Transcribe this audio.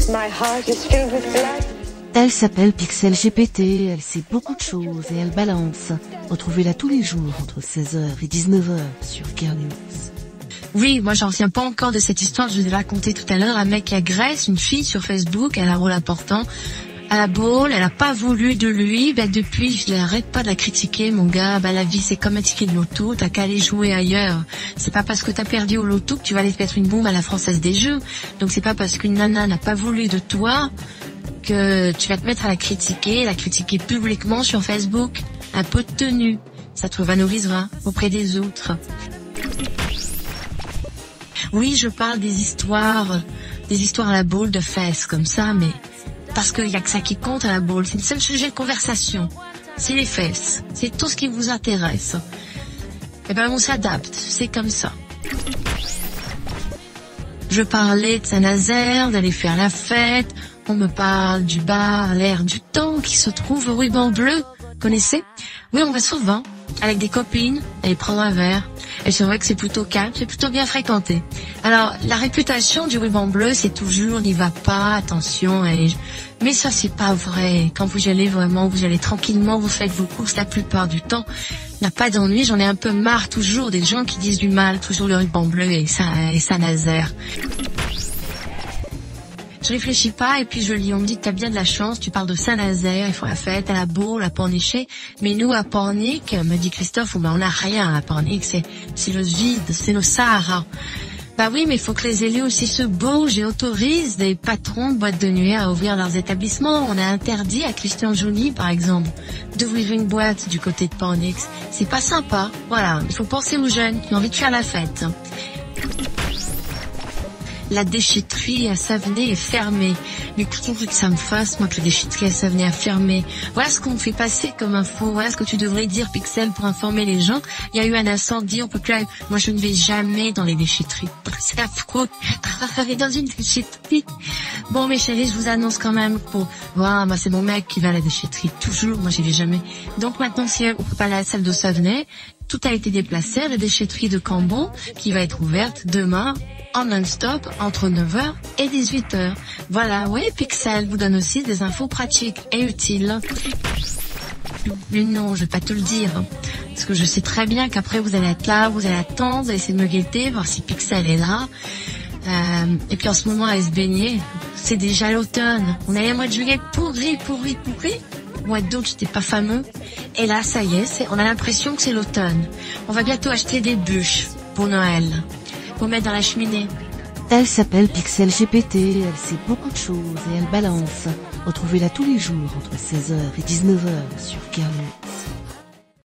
My heart is filled with blood. Elle s'appelle Pixel GPT, elle sait beaucoup de choses et elle balance. Retrouvez-la tous les jours entre 16h et 19h sur Girl News. Oui, moi j'en reviens pas encore de cette histoire, je vous ai raconté tout à l'heure, un mec qui agresse une fille sur Facebook, elle a un rôle important. À la boule, elle a pas voulu de lui, depuis je l'arrête pas de la critiquer, mon gars, la vie c'est comme un ticket de loto, t'as qu'à aller jouer ailleurs. C'est pas parce que t'as perdu au loto que tu vas aller te mettre une bombe à la Française des Jeux. Donc c'est pas parce qu'une nana n'a pas voulu de toi que tu vas te mettre à la critiquer publiquement sur Facebook. Un peu de tenue, ça te valorisera auprès des autres. Oui, je parle des histoires à la boule de fesses comme ça, mais parce qu'il y a que ça qui compte à la boule. C'est le seul sujet de conversation. C'est les fesses. C'est tout ce qui vous intéresse. Eh ben, on s'adapte. C'est comme ça. Je parlais de Saint-Nazaire, d'aller faire la fête. On me parle du bar, l'air du temps qui se trouve au Ruban Bleu. Connaissez? Oui, on va souvent, avec des copines, aller prendre un verre. Et c'est vrai que c'est plutôt calme, c'est plutôt bien fréquenté. Alors, la réputation du Ruban Bleu, c'est toujours n'y va pas, attention. Mais ça, c'est pas vrai. Quand vous y allez vraiment, vous y allez tranquillement, vous faites vos courses la plupart du temps. Il n'y a pas d'ennui, j'en ai un peu marre toujours des gens qui disent du mal, toujours le Ruban Bleu et Saint-Nazaire. Je réfléchis pas et puis je lis, on me dit que t'as bien de la chance, tu parles de Saint-Nazaire, il faut la fête, à la bourre, à Pornichet. Mais nous, à Pornic, me dit Christophe, on n'a rien à Pornic, c'est le vide, c'est le Sahara. Bah oui, mais il faut que les élus aussi se bougent et autorisent des patrons de boîtes de nuit à ouvrir leurs établissements. On a interdit à Christian Joly, par exemple, d'ouvrir une boîte du côté de Pornix. C'est pas sympa. Voilà, il faut penser aux jeunes qui ont envie de faire la fête. La déchetterie à Savenay est fermée. Mais qu'est-ce que ça me fasse, moi, que la déchetterie à Savenay a fermé? Voilà ce qu'on me fait passer comme info. Voilà ce que tu devrais dire, Pixel, pour informer les gens. Il y a eu un incendie, on peut plus... Moi, je ne vais jamais dans les déchetteries. C'est affreux. Travailler dans une déchetterie. Bon, mes chéris, je vous annonce quand même pour... Voilà, moi, c'est mon mec qui va à la déchetterie. Toujours. Moi, j'y vais jamais. Donc, maintenant, si on peut pas aller à la salle de Savenay, tout a été déplacé à la déchetterie de Cambon, qui va être ouverte demain, en non-stop, entre 9h et 18h. Voilà, oui, Pixel vous donne aussi des infos pratiques et utiles. Mais non, je vais pas te le dire. Parce que je sais très bien qu'après vous allez être là, vous allez attendre, vous allez essayer de me guetter, voir si Pixel est là. Et puis en ce moment, à se baigner, c'est déjà l'automne. On a les mois de juillet pourri. Le mois d'août, c'était pas fameux. Et là, ça y est, on a l'impression que c'est l'automne. On va bientôt acheter des bûches pour Noël. Pour mettre dans la cheminée. Elle s'appelle Pixel GPT, elle sait beaucoup de choses et elle balance. Retrouvez-la tous les jours entre 16h et 19h sur Girl News.